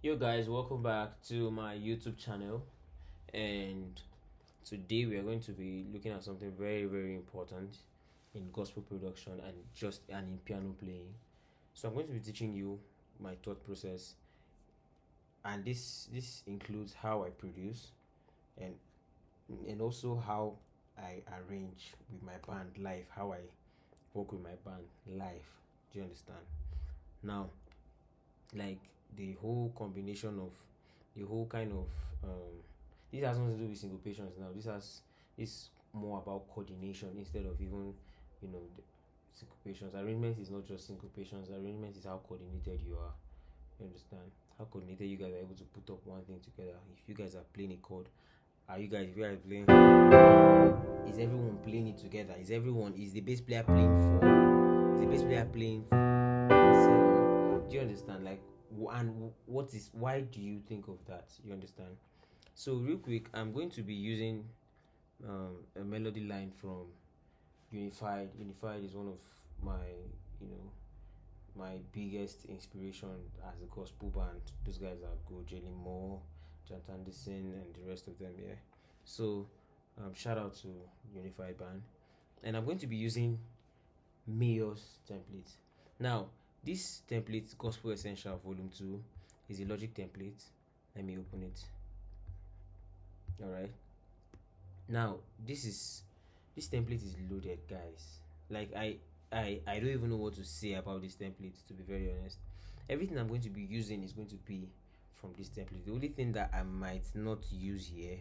Yo guys, welcome back to my YouTube channel, and today we are going to be looking at something very important in gospel production and in piano playing. So I'm going to be teaching you my thought process, and this includes how I produce and also how I arrange with my band live, how I work with my band live. Do you understand? Now, like the whole combination of the whole kind of this has nothing to do with syncopations. Now this more about coordination instead of even the syncopations. Arrangement is not just syncopations. Arrangement is how coordinated you are. You understand how coordinated you guys are able to put up one thing together. If you guys are playing a chord, if you guys playing, is everyone playing it together? Is the bass player playing four? Is the bass player playing seven? Do you understand? Like, and why do you think of that? You understand? So real quick, I'm going to be using a melody line from Unified. Unified is one of my you know my biggest inspiration as a gospel band. Those guys are good. Jalen Moore, Jonathan Anderson, and the rest of them. Yeah. So shout out to Unified Band, and I'm going to be using Mayor's template. Now, this template, Gospel Essential Volume 2, is a Logic template. Let me open it. Alright. Now, this template is loaded, guys. Like I don't even know what to say about this template, to be very honest. Everything I'm going to be using is going to be from this template. The only thing that I might not use here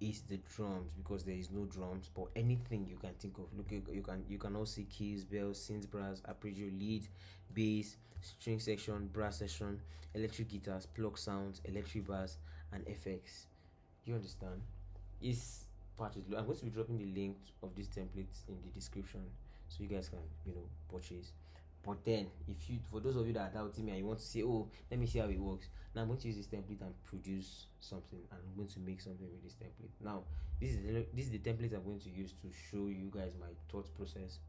is the drums, because there is no drums. But anything you can think of, look, you can also see keys, bells, synth, brass, arpeggio, lead, bass, string section, brass section, electric guitars, plug sounds, electric bass, and effects. You understand? This part is I'm going to be dropping the link of this template in the description, so you guys can purchase. But then, for those of you that are doubting me and you want to say, oh, let me see how it works, now I'm going to use this template and produce something, and I'm going to make something with this template. Now, this is the template I'm going to use to show you guys my thought process,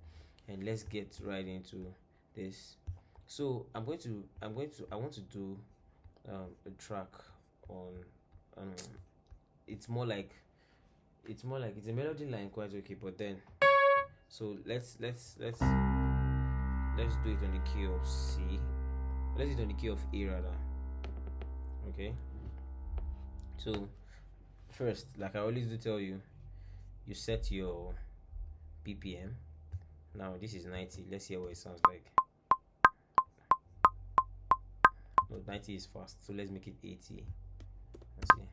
and let's get right into this. So I want to do a track on it's more like it's a melody line, quite okay, but then so let's do it on the key of C. Let's do it on the key of A rather. Okay. So first, like I always do tell you, you set your BPM. Now this is 90. Let's hear what it sounds like. No, 90 is fast, so let's make it 80. Let's see.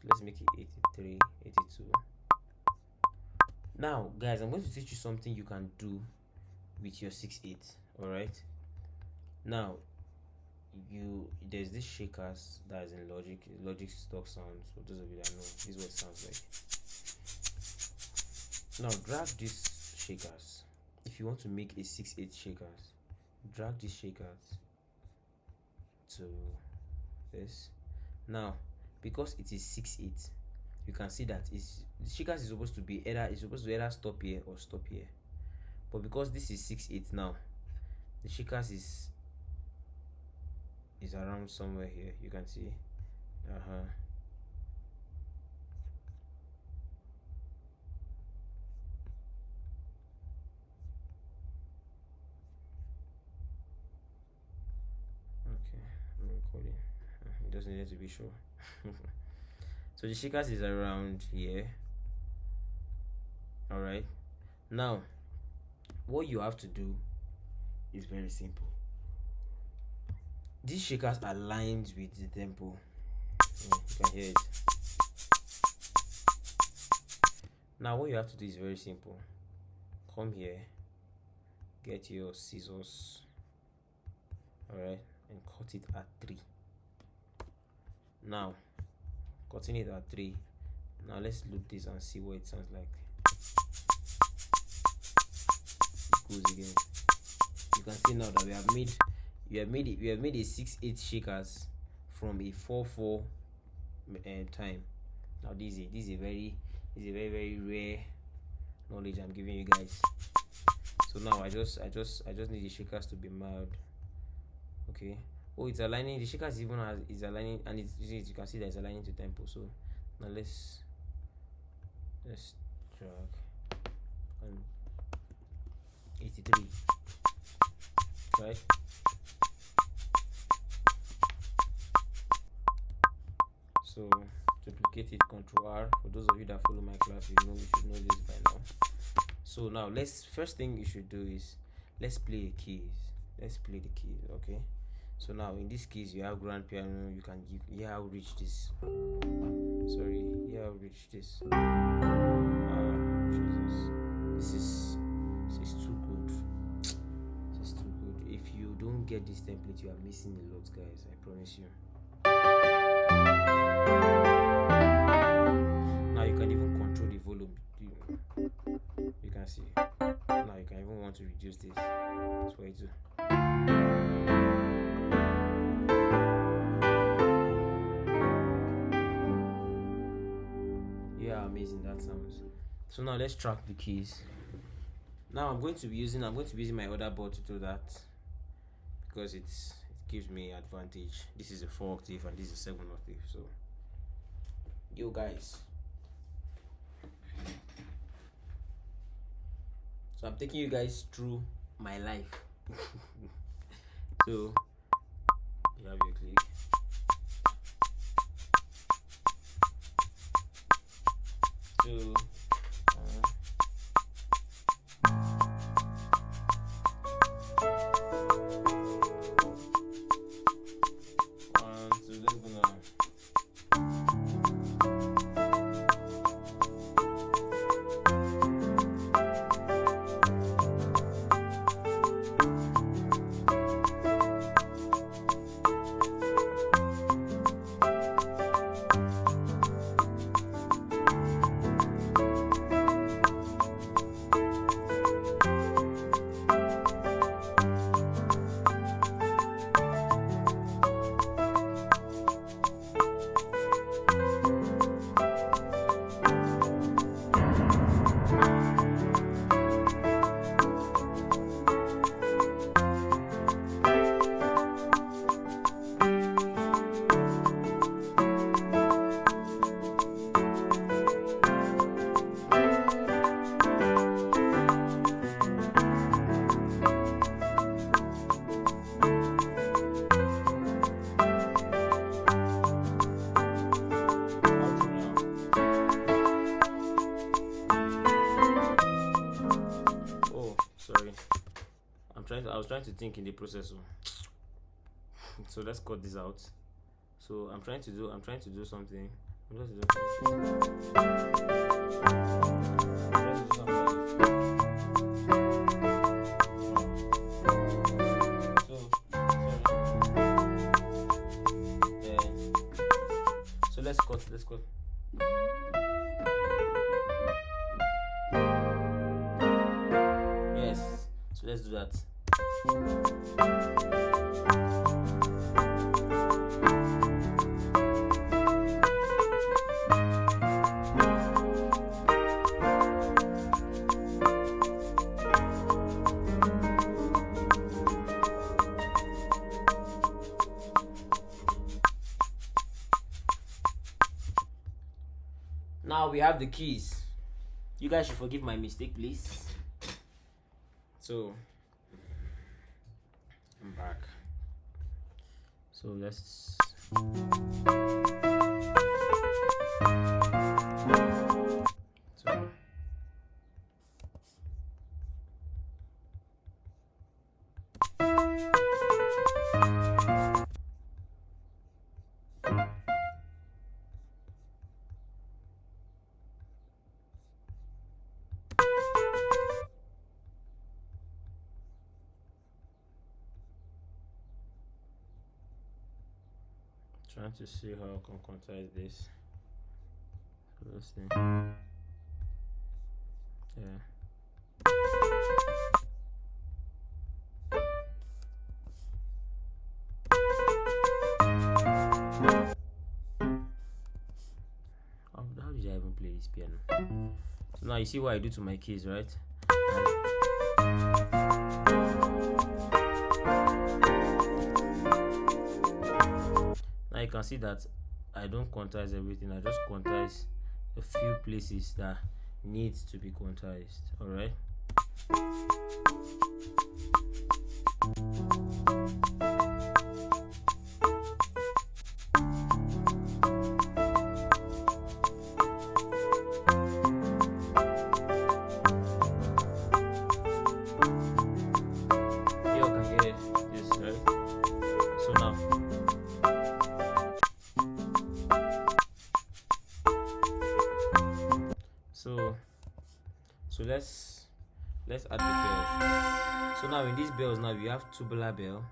Let's make it 83, 82. Now, guys, I'm going to teach you something you can do with your 6/8. All right. Now, there's this shakers that is in Logic stock sounds. For those of you that know, this is what it sounds like. Now, drag these shakers. If you want to make a 6/8 shakers, drag these shakers to this. Now, because it is 6/8, you can see that the shakers is supposed to either stop here or stop here. But because this is 6/8 now, the shakers is around somewhere here. You can see. Okay, I'm recording. It doesn't need to be sure. So the shakers is around here. All right. Now, what you have to do is very simple. These shakers are aligned with the tempo. You can hear it. Now, what you have to do is very simple. Come here, get your scissors, alright, and cut it at 3. Now, cutting it at 3. Now, let's loop this and see what it sounds like. It goes again. You can see now that we have made a 6/8 shakers from a 4/4 time. Now this is a very rare knowledge I'm giving you guys. So now I just need the shakers to be mild. Okay. Oh, it's aligning. The shaker is even is aligning, and you can see that it's aligning to tempo. So now let's drag and 83, right? So duplicate it, Control R. For those of you that follow my class, you should know this by now. So now first thing you should do is let's play the keys. Let's play the keys, okay? So now in this case you have grand piano. You can give how reach this. Sorry, how reach this. Jesus, this is too good. This is too good. If you don't get this template, you are missing a lot, guys. I promise you. Now you can even control the volume. You can see. Now you can even want to reduce this. That's what I do. Yeah, amazing that sounds. So now let's track the keys. Now I'm going to be using my other board to do that, because it gives me advantage. This is a 4 octave and this is a 7 octave. So yo guys, so I'm taking you guys through my life. So you have your click. So I was trying to think in the process. So let's cut this out. So I'm trying to do something. I'm trying to do so let's cut. Yes, so let's do that. Now we have the keys. You guys should forgive my mistake, please. So I'm back. So let's trying to see how I can quantize this. So let's see. Yeah. How did I even play this piano? So now you see what I do to my keys, right? can see that I don't quantize everything. I just quantize a few places that needs to be quantized. All right. You can hear this, right? So now, so let's add the bells. So now in these bells, now we have tubular bell.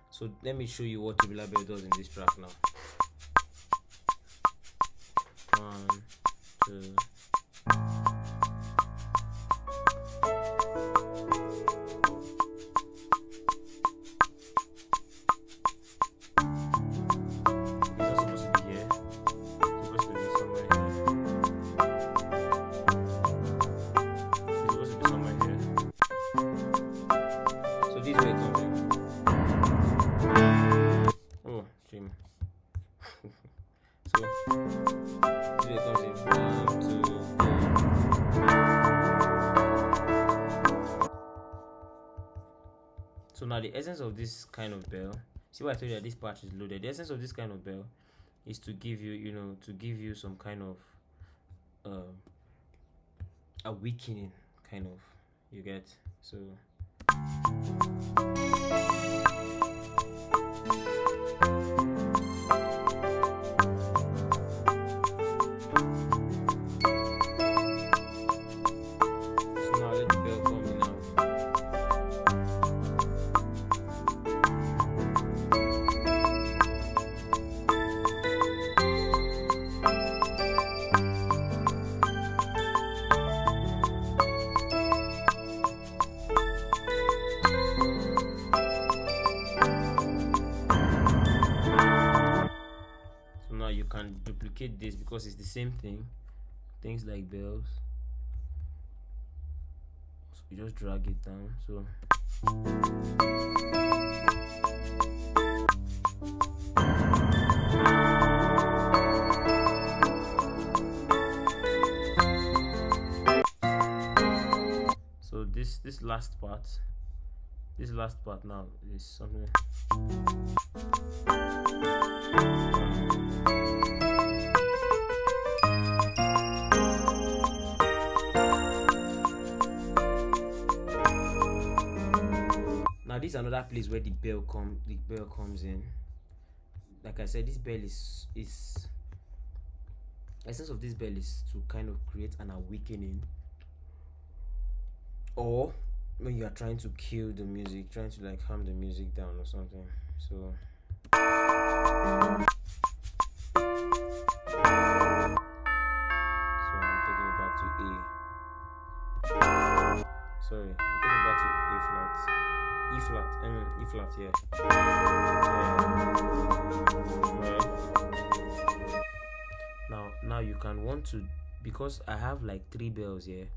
So let me show you what tubular bell does in this track now. 1, 2. It's not supposed to be here. It's supposed to be somewhere here. It's supposed to be somewhere here. So this way it comes in. Oh, shame. So this way it comes in. 1, 2, 3. So now the essence of this kind of bell, see why I told you that this patch is loaded. The essence of this kind of bell is to give you, to give you some kind of a weakening kind of, you get. So now let the bell come in now. So now you can duplicate this because it's the same thing. Things like bells. So you just drag it down. So this last part now is something. Now this is another place where the bell comes in. Like I said, this bell is essence of this bell is to kind of create an awakening, or when you are trying to kill the music, trying to like calm the music down or something. So I'm taking it back to A. Sorry, I'm taking it back to A flat. E flat, E flat, yeah. Right. Now you can want to, because I have like 3 bells here,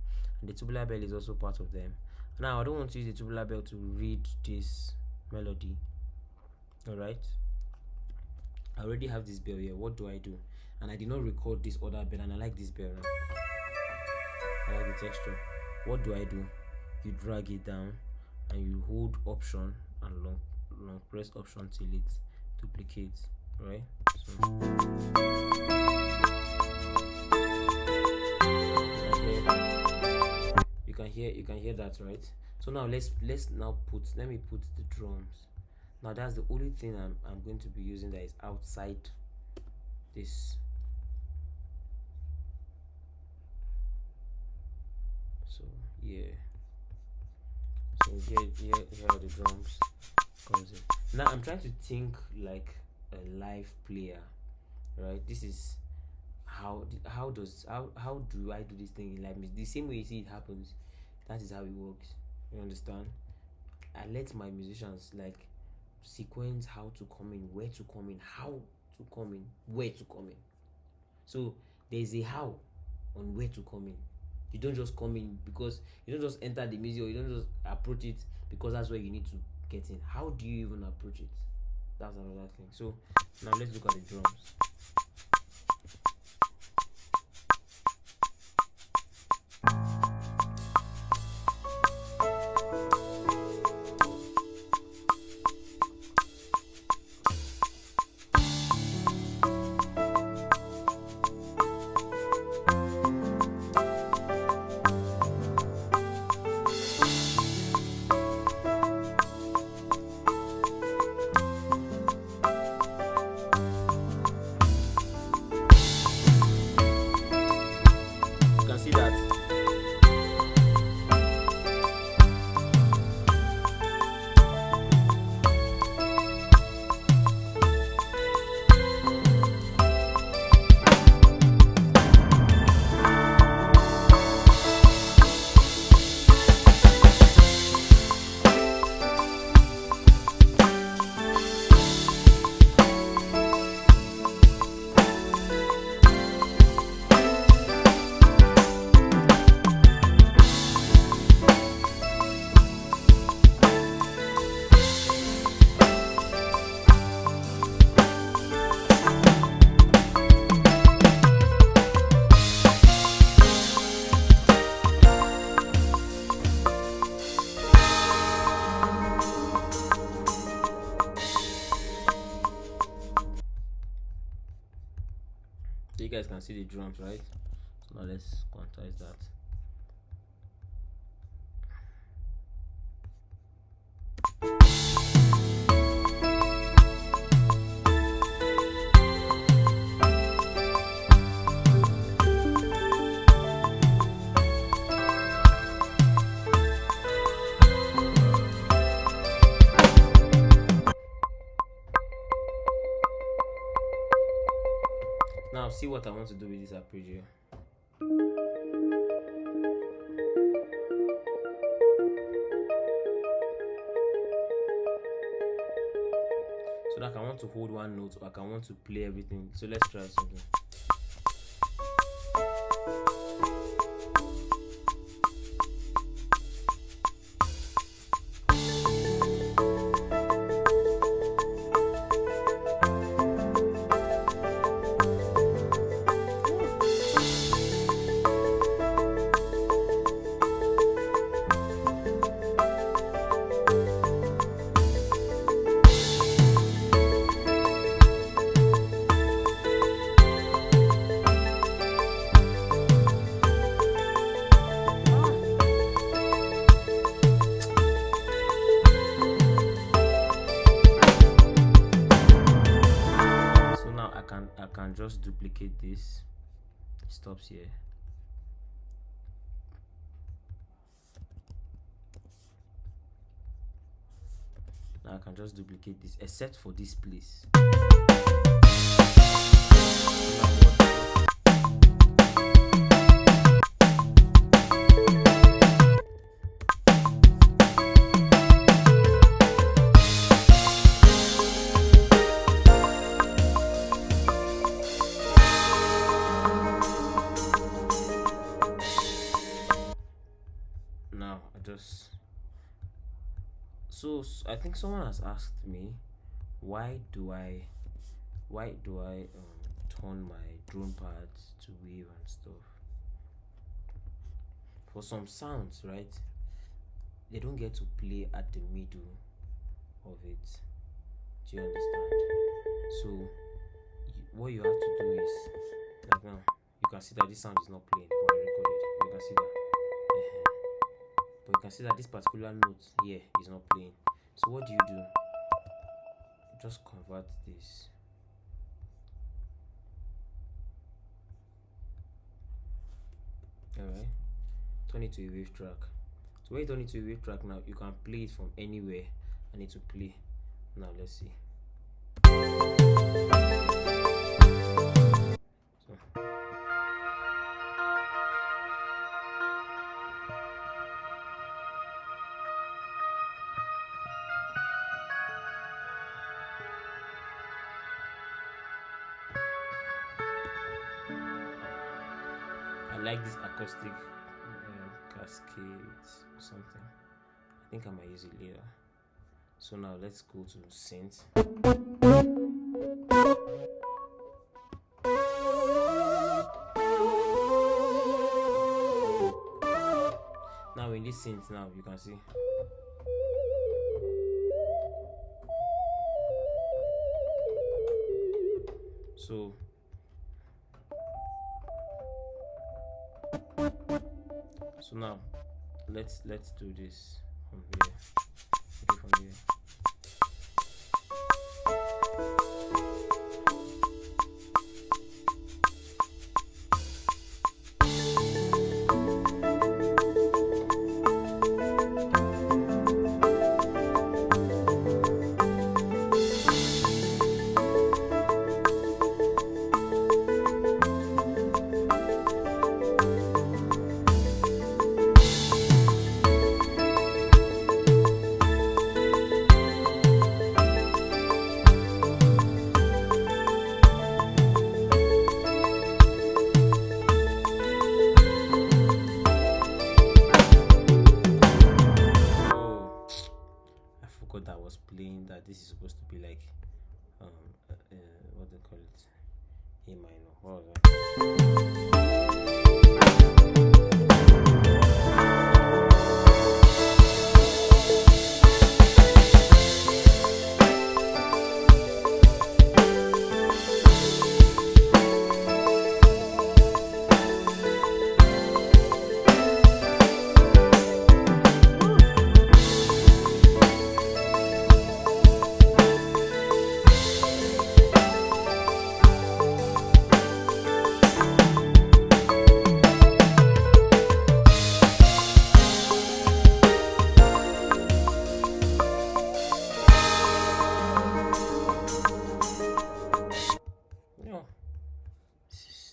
and the tubular bell is also part of them. Now I don't want to use the tubular bell to read this melody. Alright. I already have this bell here. What do I do? And I did not record this other bell, and I like this bell now. I like the texture. What do? You drag it down and you hold option and long press option till it duplicates, right? So you can hear that, right? So now let me put the drums. Now that's the only thing I'm going to be using that is outside this. So yeah. So here are the drums comes in. Now I'm trying to think like a live player, right? This is how do I do this thing in live music? The same way you see it happens, that is how it works. You understand? I let my musicians like sequence how to come in, where to come in, how to come in, where to come in. So there's a how on where to come in. You don't just come in because you don't just enter the music, or you don't just approach it because that's where you need to get in. How do you even approach it? That's another thing. So now let's look at the drums. You can see that. So you guys can see the drums, right? So now let's quantize that. Now see what I want to do with this arpeggio. So that I want to hold one note or I can want to play everything. So let's try something. I can just duplicate this. It stops here. Now I can just duplicate this, except for this place. Now I just so I think someone has asked me why do I turn my drone pads to wave and stuff. For some sounds, right, they don't get to play at the middle of it. Do you understand? So what you have to do is, like now you can see that this sound is not playing, but I recorded. You can see that. But you can see that this particular note here is not playing. So what do? Just convert this. Alright, turn it to a wave track. So when you turn it to a wave track, now you can play it from anywhere and it will play. Now let's see. So I like this acoustic cascades or something. I think I might use it later. So now let's go to synth. Now in this synth, now you can see. So now let's do this from here. Okay, from here. That was playing that this is supposed to be like what they call it, A minor. What was that?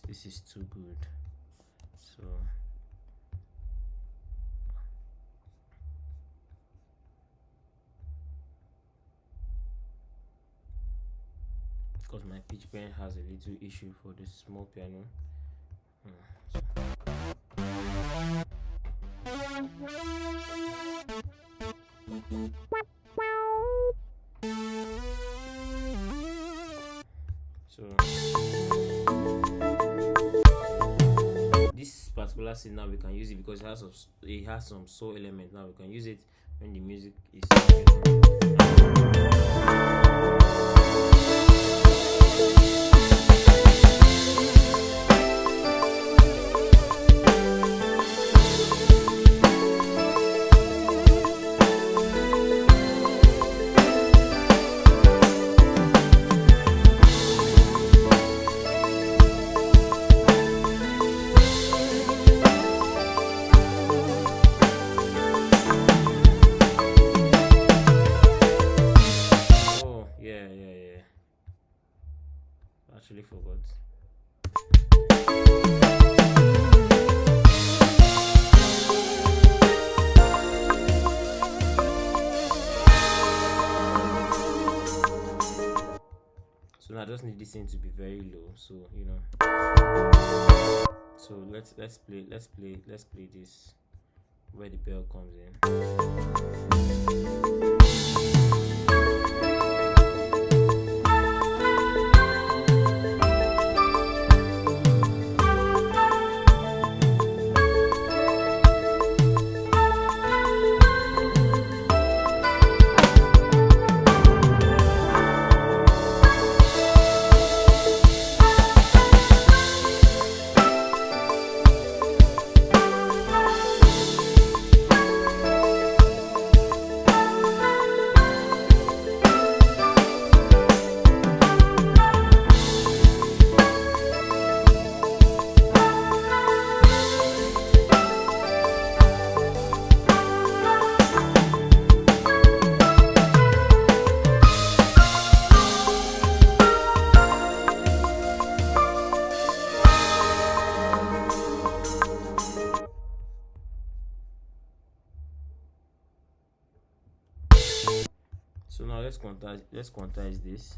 This is too good. So because my pitch bend has a little issue for this small piano. So this particular scene now we can use it because it has some soul element. Now we can use it when the music is actually forgot. So now I just need this thing to be very low, so you know. So let's play this where the bell comes in. So now let's quantize this.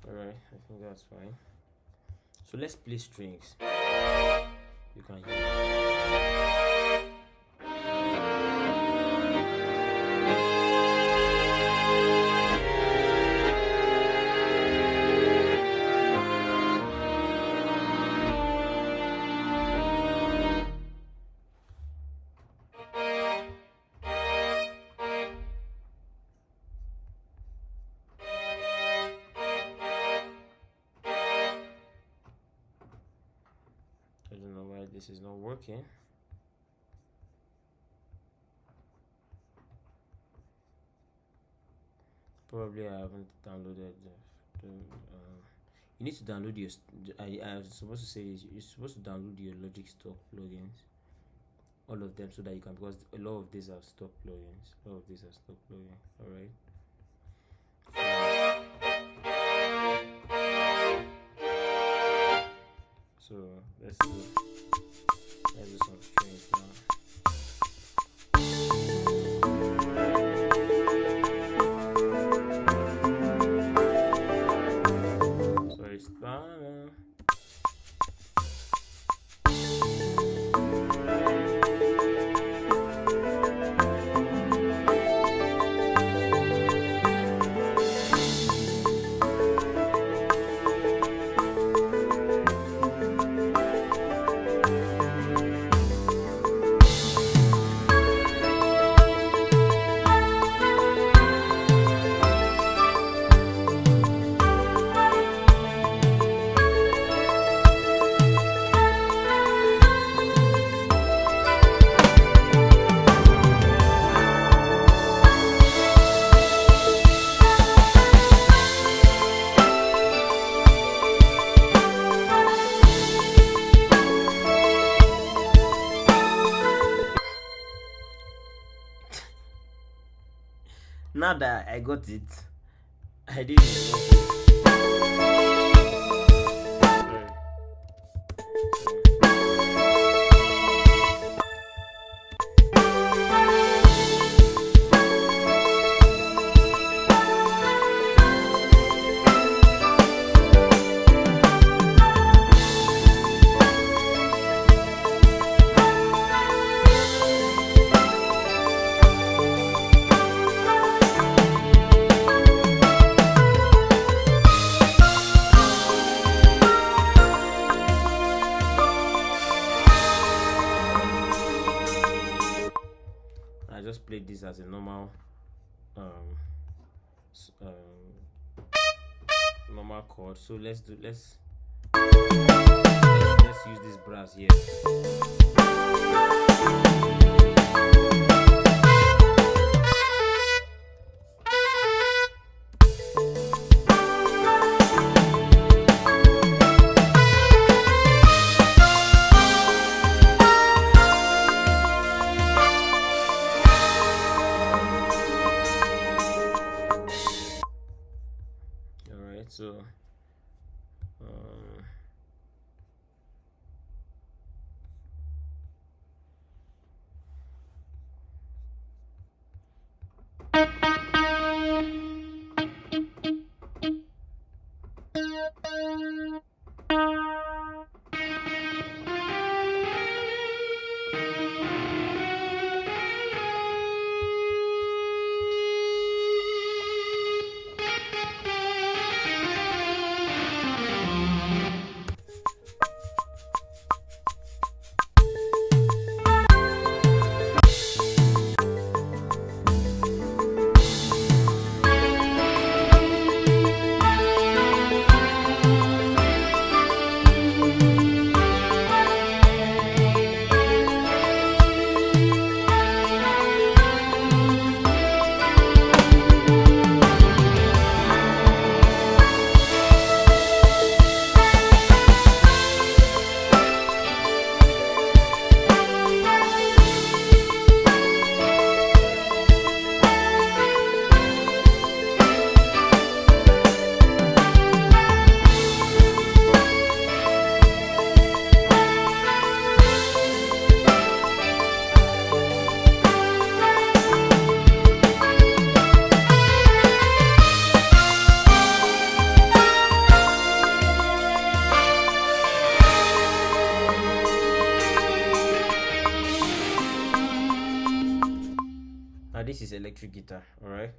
Alright, I think that's fine. So let's play strings. You can hear. I don't know why this is not working. Probably I haven't downloaded you need to download your. I was supposed to say this. You're supposed to download your Logic stock plugins, all of them, so that you can, because a lot of these are stock plugins. A lot of these are stock plugins. All right. So let's do some strings now. So it's fine. Now that I got it, I did it. I just played this as a normal um normal chord. So let's use this brass here. So this is electric guitar. All right.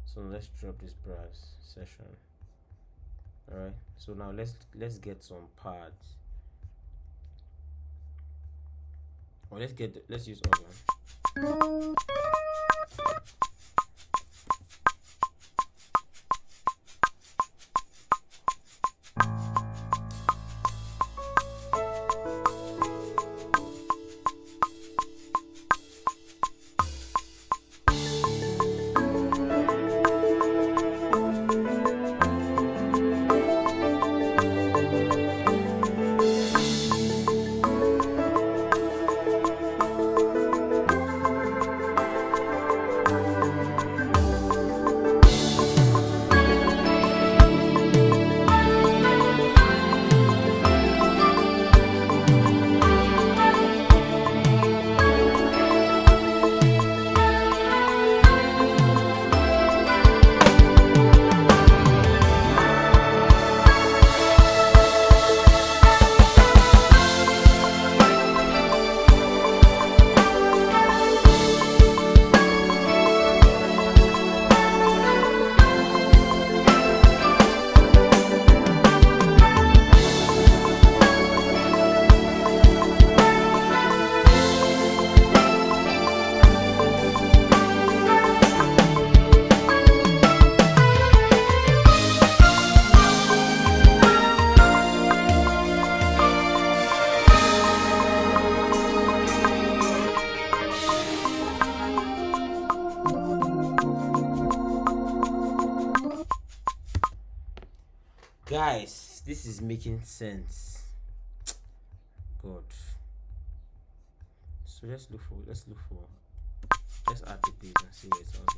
So let's drop this brass session. All right. So now let's get some pads. Or let's use organ. Guys, this is making sense. Good. So let's add the beat and see what it sounds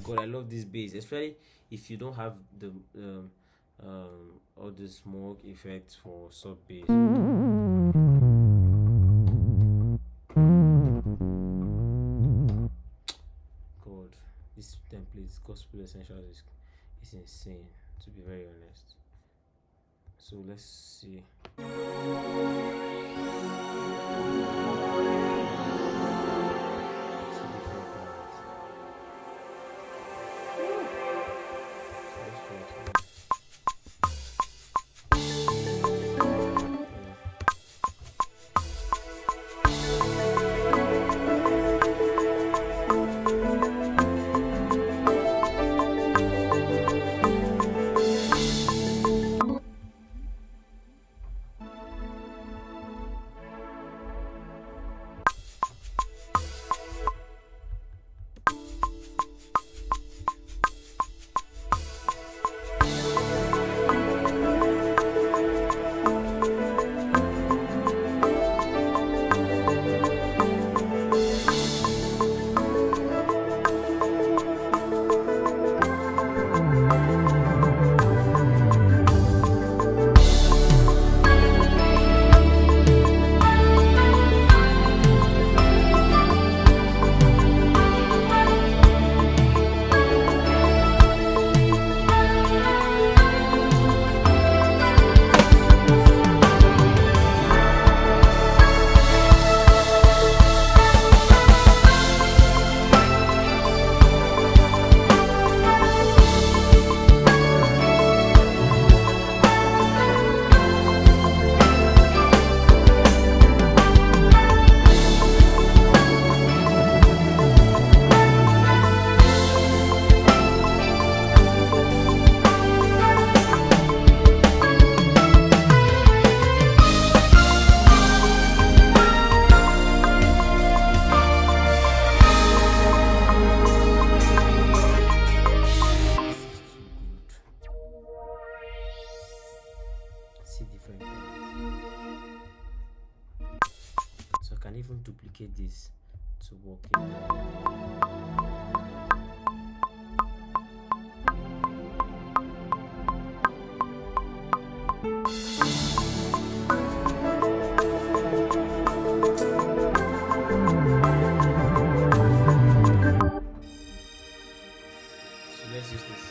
God, I love this bass, especially if you don't have the all the smoke effects for sub bass. God, this template gospel essentials is insane, to be very honest. So let's see. let's use this.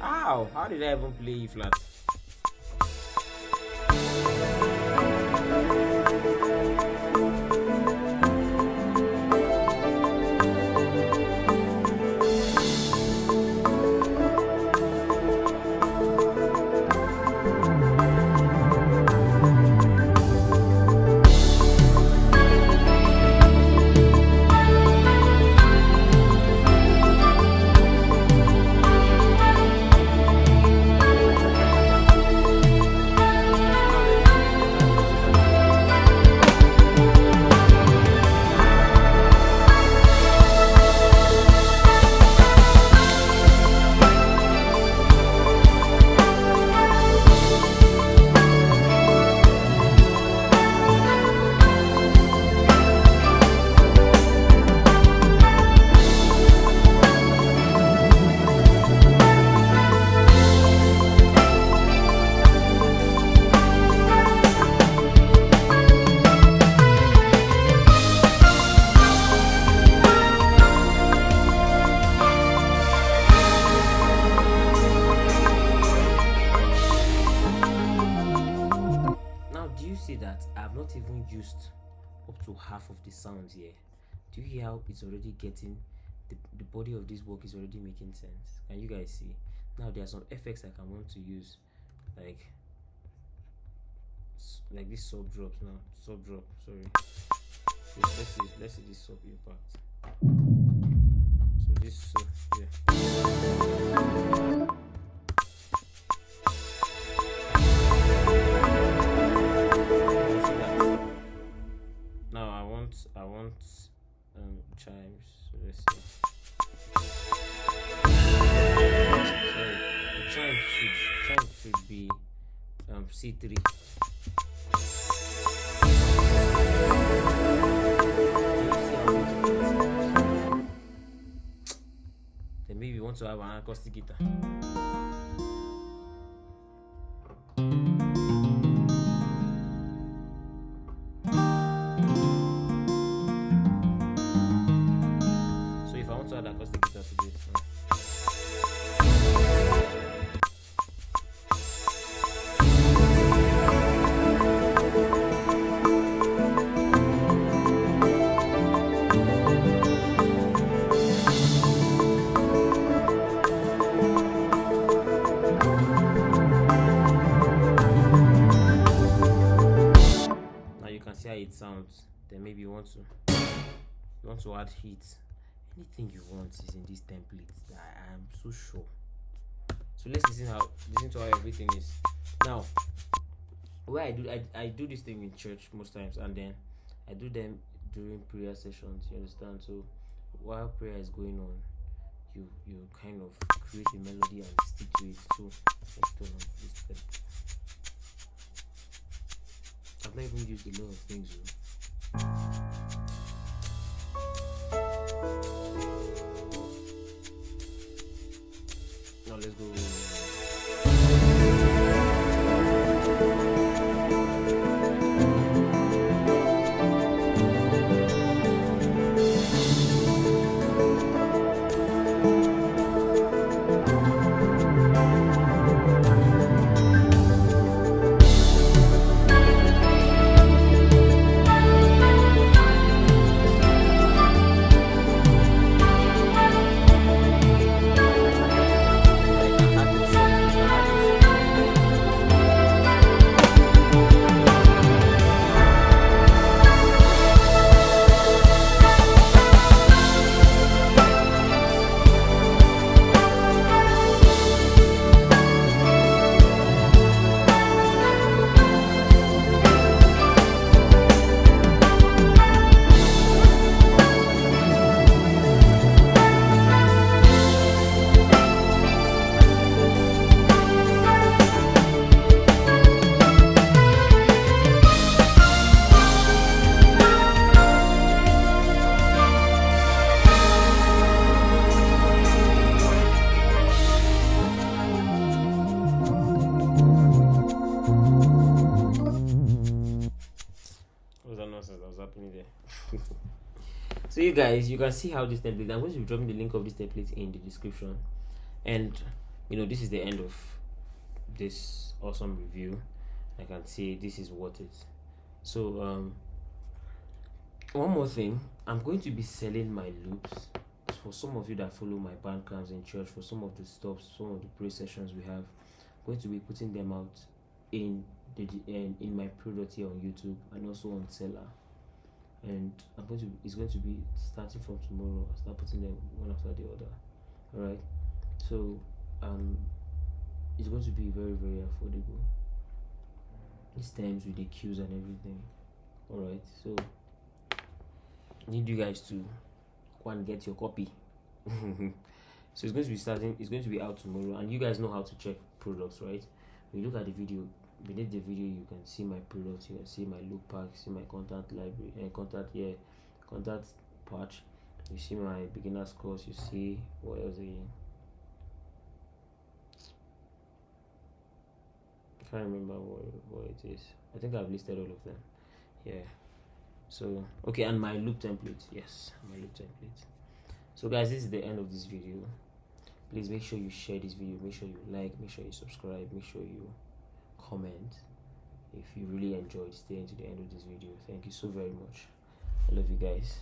Ow! How did I even play E flat? See that I've not even used up to half of the sounds here. Do you hear how it's already getting the body of this work is already making sense? Can you guys see? Now there are some effects I can want to use, like this sub drop. Now sub drop, sorry. Let's see this sub impact. So this sub, yeah. I want chimes. So let's see. Sorry, the chime should be C3. Then maybe you want to have an acoustic guitar. Acoustic guitar to this. Now you can see how it sounds. Then maybe you want to add heat. Anything you want is in this template. I am so sure. So let's listen to how everything is. Now, where I do this thing in church most times, and then I do them during prayer sessions. You understand? So while prayer is going on, you kind of create a melody and stick to it. So let's turn on this step. I've not even used a lot of things. Now let's go. So you guys, you can see how this template. I'm going to be dropping the link of this template in the description, and this is the end of this awesome review. I can see this is what it. So one more thing, I'm going to be selling my loops for some of you that follow my band camps in church. For some of the stops, some of the praise sessions we have, I'm going to be putting them out in my product here on YouTube and also on Seller. And it's going to be starting from tomorrow. I'll start putting them one after the other. All right. So it's going to be very, very affordable. It stems with the cues and everything. All right. So I need you guys to go and get your copy. So it's going to be starting. It's going to be out tomorrow, and you guys know how to check products, right? When you look at the video, beneath the video, you can see my products. You can see my look pack. See my contact library and contact patch. You see my beginner's course. You see what else again? I can't remember what it is. I think I've listed all of them. Yeah. So okay, and my loop template. Yes, my loop template. So guys, this is the end of this video. Please make sure you share this video, make sure you like, make sure you subscribe, make sure you comment. If you really enjoyed, stay until the end of this video. Thank you so very much. I love you guys.